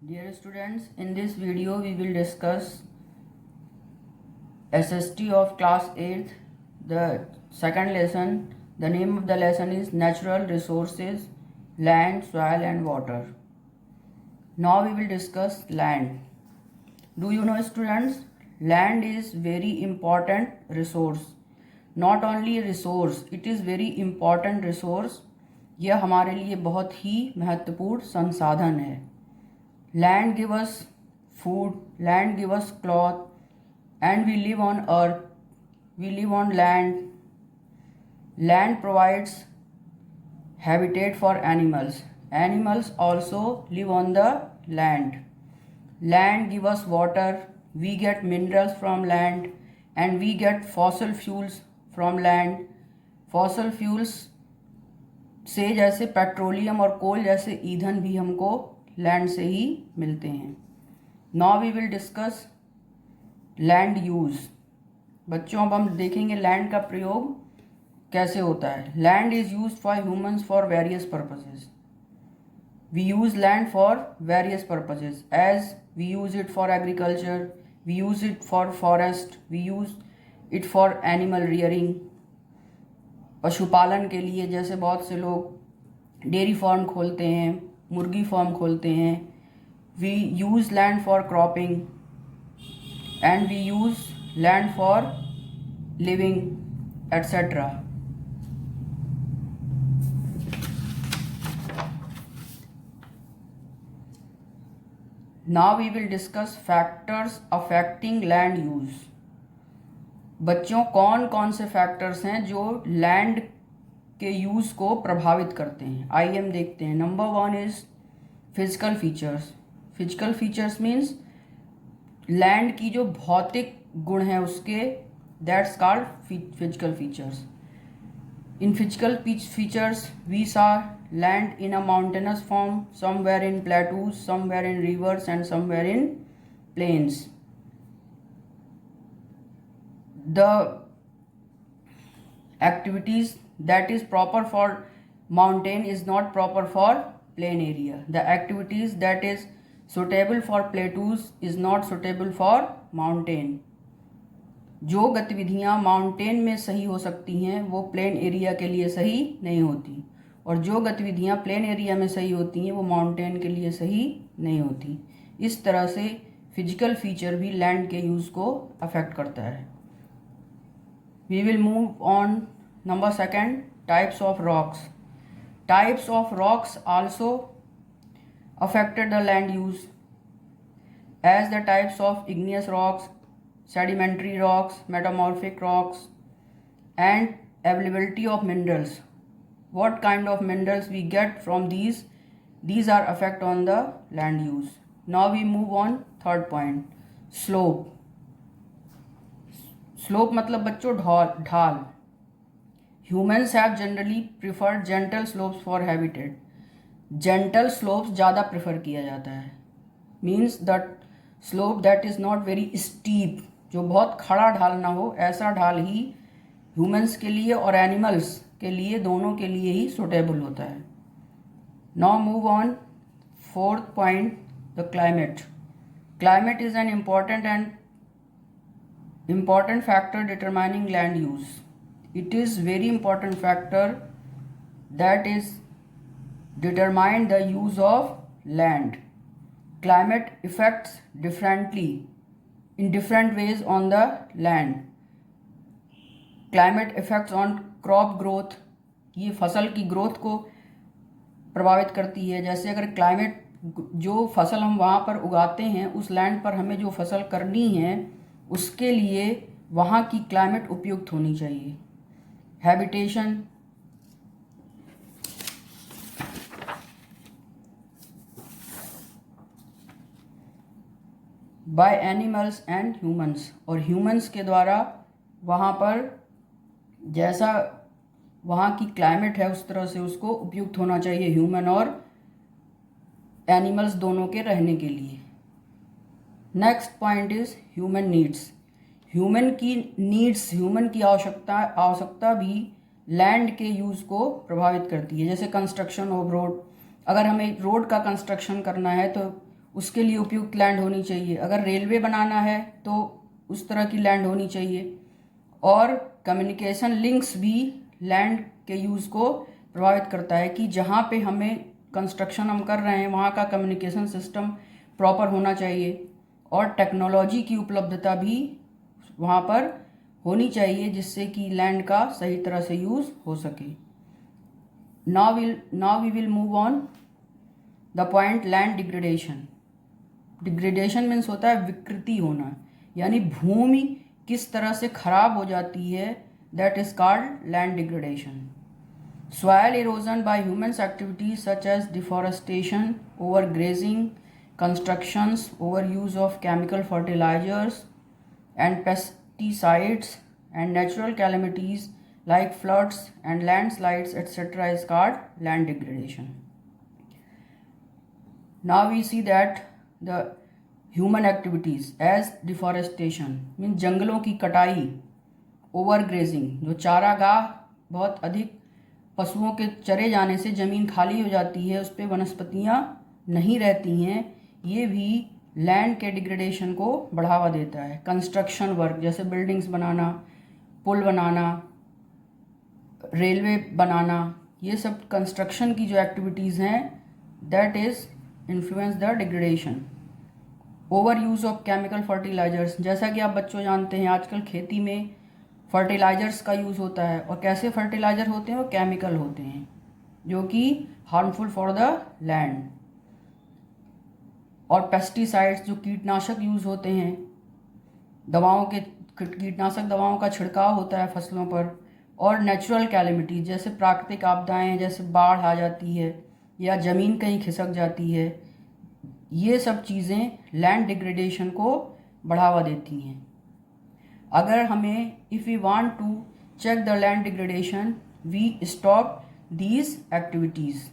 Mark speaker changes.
Speaker 1: Dear students, in this video we will discuss SST of class 8th, the second lesson. The name of the lesson is Natural Resources, Land, Soil and Water. Now we will discuss land. Do you know students, land is very important resource. Not only resource, it is very important resource. यह हमारे लिए बहुत ही महत्वपूर्ण संसाधन है. Land give us food, land give us cloth, and we live on earth, we live on land. Land provides habitat for animals. Animals also live on the land. Land give us water, we get minerals from land, and we get fossil fuels from land. Fossil fuels से जैसे petroleum और कोल जैसे ईंधन भी हमको land से ही मिलते हैं. Now we will discuss land use. बच्चों अब हम देखेंगे लैंड का प्रयोग कैसे होता है. Land is used for humans for various purposes. We use land for various purposes as we use it for agriculture, we use it for forest, we use it for animal rearing. पशुपालन के लिए जैसे बहुत से लोग dairy farm खोलते हैं, मुर्गी फार्म खोलते हैं. We use land for cropping and we use land for living etcetera. Now we will discuss factors affecting land use. बच्चों कौन कौन से फैक्टर्स हैं जो लैंड के यूज़ को प्रभावित करते हैं, आइए हम देखते हैं. Number 1 is physical features. Physical features means land की जो भौतिक गुण हैं उसके, that's called physical features. In physical features we saw land in a mountainous form, somewhere in plateaus, somewhere in rivers and somewhere in plains. The activities that is proper for mountain is not proper for plain area. The activities that is suitable for plateaus is not suitable for mountain. जो गतिविधियाँ mountain में सही हो सकती हैं वो plain area के लिए सही नहीं होती, और जो गतिविधियाँ प्लेन एरिया में सही होती हैं वो माउंटेन के लिए सही नहीं होती. इस तरह से फिजिकल फीचर भी लैंड के यूज़ को अफेक्ट करता है. We will move on. Number 2, types of rocks. Types of rocks also affected the land use, as the types of igneous rocks, sedimentary rocks, metamorphic rocks, and availability of minerals. What kind of minerals we get from these are effect on the land use. Now we move on. 3rd point, slope. Slope मतलब बच्चों ढाल. Humans have generally preferred gentle slopes for habitat. Gentle slopes ज़्यादा prefer किया जाता है. Means that slope that is not very steep, जो बहुत खड़ा ढाल ना हो, ऐसा ढाल ही ह्यूमन्स के लिए और एनिमल्स के लिए, दोनों के लिए ही सुटेबल होता है. Now move on. 4th point, the climate. Climate is an important factor determining land use. It is very important factor that is determine the use of land. Climate affects differently in different ways on the land. Climate affects on crop growth. ये फसल की growth को प्रभावित करती है. जैसे अगर climate, जो फसल हम वहाँ पर उगाते हैं उस लैंड पर हमें जो फसल करनी है उसके लिए वहाँ की क्लाइमेट उपयुक्त होनी चाहिए. Habitation. By animals and humans. और ह्यूमंस के द्वारा वहाँ पर जैसा वहाँ की क्लाइमेट है उस तरह से उसको उपयुक्त होना चाहिए ह्यूमन और एनिमल्स दोनों के रहने के लिए. Next point is human needs. Human की आवश्यकता भी लैंड के यूज़ को प्रभावित करती है. जैसे कंस्ट्रक्शन ऑफ रोड. अगर हमें रोड का कंस्ट्रक्शन करना है तो उसके लिए उपयुक्त लैंड होनी चाहिए। अगर रेलवे बनाना है तो उस तरह की लैंड होनी चाहिए। और कम्युनिकेशन लिंक्स भी लैंड के यूज़ को प्रभावित करता है कि जहाँ पे हमें कंस्ट्रक्शन हम कर रहे हैं वहाँ का कम्युनिकेशन सिस्टम प्रॉपर होना चाहिए और टेक्नोलॉजी की उपलब्धता भी वहाँ पर होनी चाहिए जिससे कि लैंड का सही तरह से यूज़ हो सके। Now we will move on the point land degradation. Degradation means होता है विकृति होना, यानी भूमि किस तरह से खराब हो जाती है, that is called land degradation. Soil erosion by humans activities such as deforestation, overgrazing, constructions, overuse of chemical fertilizers and pesticides, and natural calamities like floods and landslides etc. is called land degradation. Now we see that the human activities as deforestation means जंगलों की कटाई, overgrazing जो चारागाह बहुत अधिक पशुओं के चरे जाने से ज़मीन खाली हो जाती है, उस पर वनस्पतियाँ नहीं रहती हैं, ये भी लैंड के डिग्रेडेशन को बढ़ावा देता है। कंस्ट्रक्शन वर्क जैसे बिल्डिंग्स बनाना, पुल बनाना, रेलवे बनाना, ये सब कंस्ट्रक्शन की जो एक्टिविटीज़ हैं that is influence the degradation. Over use of chemical fertilizers, जैसा कि आप बच्चों जानते हैं आजकल खेती में फर्टिलाइजर्स का यूज़ होता है, और कैसे फर्टिलाइज़र होते हैं, वो केमिकल होते हैं जो कि हार्मफुल फॉर द लैंड। और पेस्टिसाइड्स जो कीटनाशक यूज़ होते हैं, कीटनाशक दवाओं का छिड़काव होता है फसलों पर। और नेचुरल कैलेमिटीज जैसे प्राकृतिक आपदाएं, जैसे बाढ़ आ जाती है या ज़मीन कहीं खिसक जाती है, ये सब चीज़ें लैंड डिग्रेडेशन को बढ़ावा देती हैं। अगर हमें if we want to check the land degradation, we stop these activities.